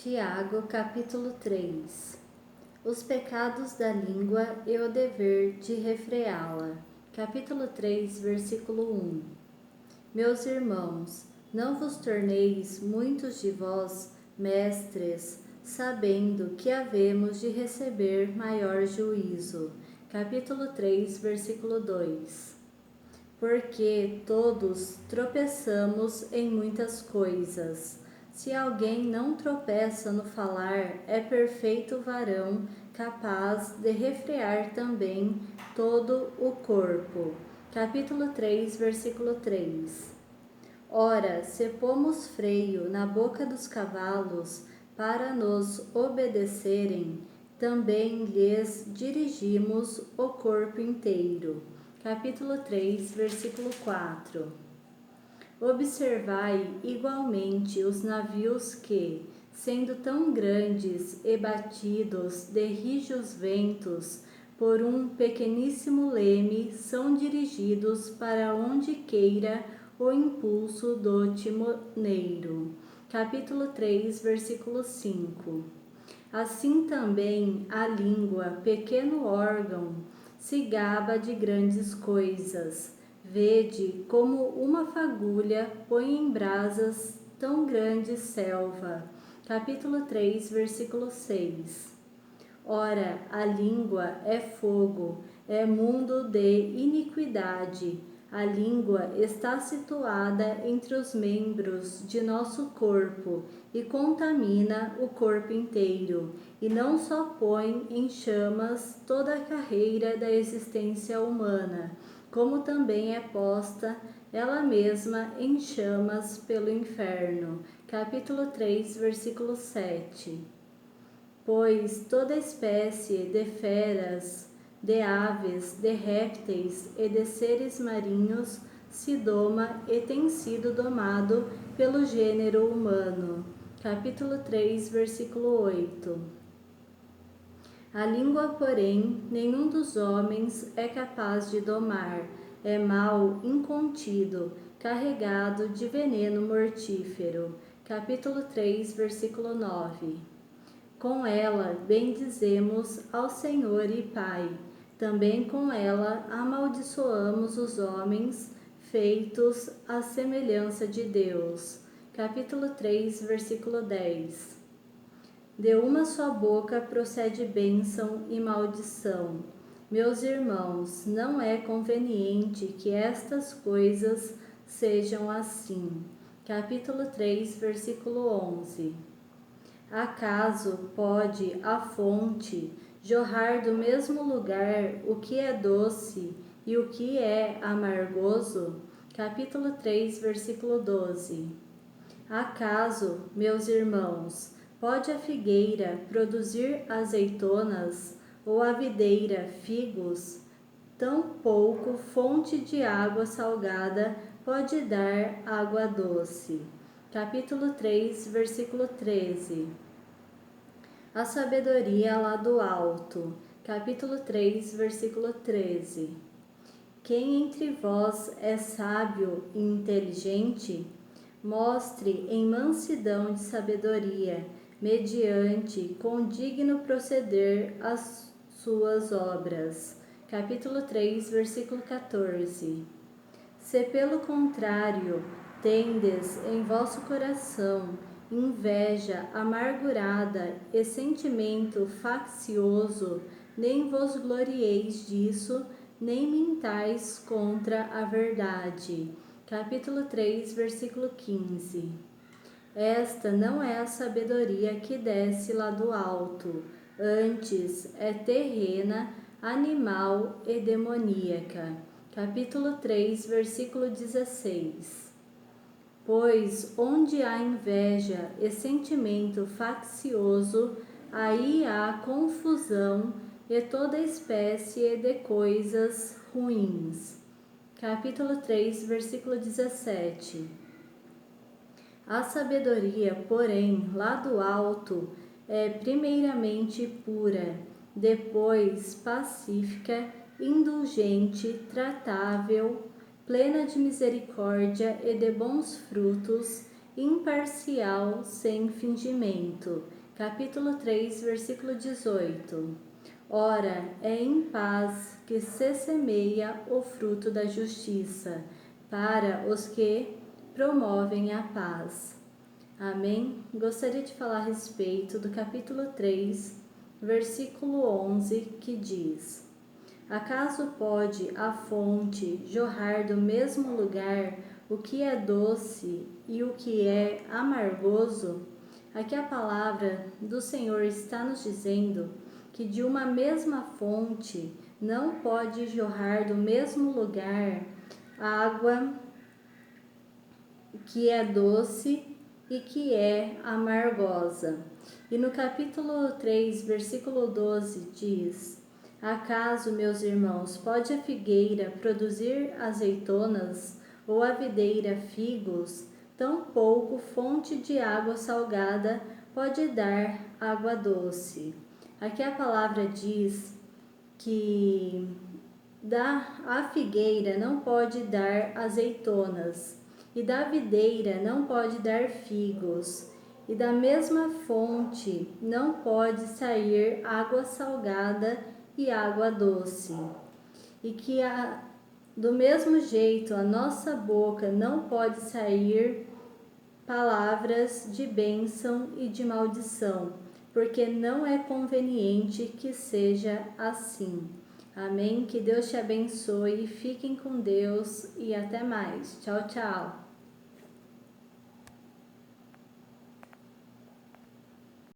Tiago, capítulo 3. Os pecados da língua e o dever de refreá-la. Capítulo 3, versículo 1. Meus irmãos, não vos torneis muitos de vós mestres, sabendo que havemos de receber maior juízo. Capítulo 3, versículo 2. Porque todos tropeçamos em muitas coisas. Se alguém não tropeça no falar, é perfeito varão, capaz de refrear também todo o corpo. Capítulo 3, versículo 3. Ora, se pomos freio na boca dos cavalos para nos obedecerem, também lhes dirigimos o corpo inteiro. Capítulo 3, versículo 4. Observai igualmente os navios que, sendo tão grandes e batidos de rijos ventos, por um pequeníssimo leme, são dirigidos para onde queira o impulso do timoneiro. Capítulo 3, versículo 5. Assim também a língua, pequeno órgão, se gaba de grandes coisas. Vede como uma fagulha põe em brasas tão grande selva. Capítulo 3, versículo 6. Ora, a língua é fogo, é mundo de iniquidade. A língua está situada entre os membros de nosso corpo e contamina o corpo inteiro, e não só põe em chamas toda a carreira da existência humana, como também é posta ela mesma em chamas pelo inferno. Capítulo 3, versículo 7. Pois toda espécie de feras, de aves, de répteis e de seres marinhos se doma e tem sido domado pelo gênero humano. Capítulo 3, versículo 8. A língua, porém, nenhum dos homens é capaz de domar. É mal incontido, carregado de veneno mortífero. Capítulo 3, versículo 9. Com ela bendizemos ao Senhor e Pai. Também com ela amaldiçoamos os homens feitos à semelhança de Deus. Capítulo 3, versículo 10. De uma só boca procede bênção e maldição. Meus irmãos, não é conveniente que estas coisas sejam assim. Capítulo 3, versículo 11. Acaso pode a fonte jorrar do mesmo lugar o que é doce e o que é amargoso? Capítulo 3, versículo 12. Acaso, meus irmãos, pode a figueira produzir azeitonas ou a videira figos? Tampouco fonte de água salgada pode dar água doce. Capítulo 3, versículo 13. A sabedoria lá do alto. Capítulo 3, versículo 13. Quem entre vós é sábio e inteligente? Mostre em mansidão de sabedoria, mediante com digno proceder as suas obras. Capítulo 3, versículo 14. Se pelo contrário tendes em vosso coração inveja amargurada e sentimento faccioso, nem vos glorieis disso, nem mintais contra a verdade. Capítulo 3, versículo 15. Esta não é a sabedoria que desce lá do alto, antes é terrena, animal e demoníaca. Capítulo 3, versículo 16. Pois onde há inveja e sentimento faccioso, aí há confusão e toda espécie de coisas ruins. Capítulo 3, versículo 17. A sabedoria, porém, lá do alto, é primeiramente pura, depois pacífica, indulgente, tratável, plena de misericórdia e de bons frutos, imparcial, sem fingimento. Capítulo 3, versículo 18. Ora, é em paz que se semeia o fruto da justiça, para os que promovem a paz. Amém? Gostaria de falar a respeito do capítulo 3, versículo 11, que diz: Acaso pode a fonte jorrar do mesmo lugar o que é doce e o que é amargoso? Aqui a palavra do Senhor está nos dizendo que de uma mesma fonte não pode jorrar do mesmo lugar água que é doce e que é amargosa. E no capítulo 3, versículo 12 diz: Acaso, meus irmãos, pode a figueira produzir azeitonas ou a videira figos? Tampouco fonte de água salgada pode dar água doce. Aqui a palavra diz que a figueira não pode dar azeitonas, e da videira não pode dar figos, e da mesma fonte não pode sair água salgada e água doce. E que do mesmo jeito a nossa boca não pode sair palavras de bênção e de maldição, porque não é conveniente que seja assim. Amém? Que Deus te abençoe, fiquem com Deus e até mais. Tchau, tchau.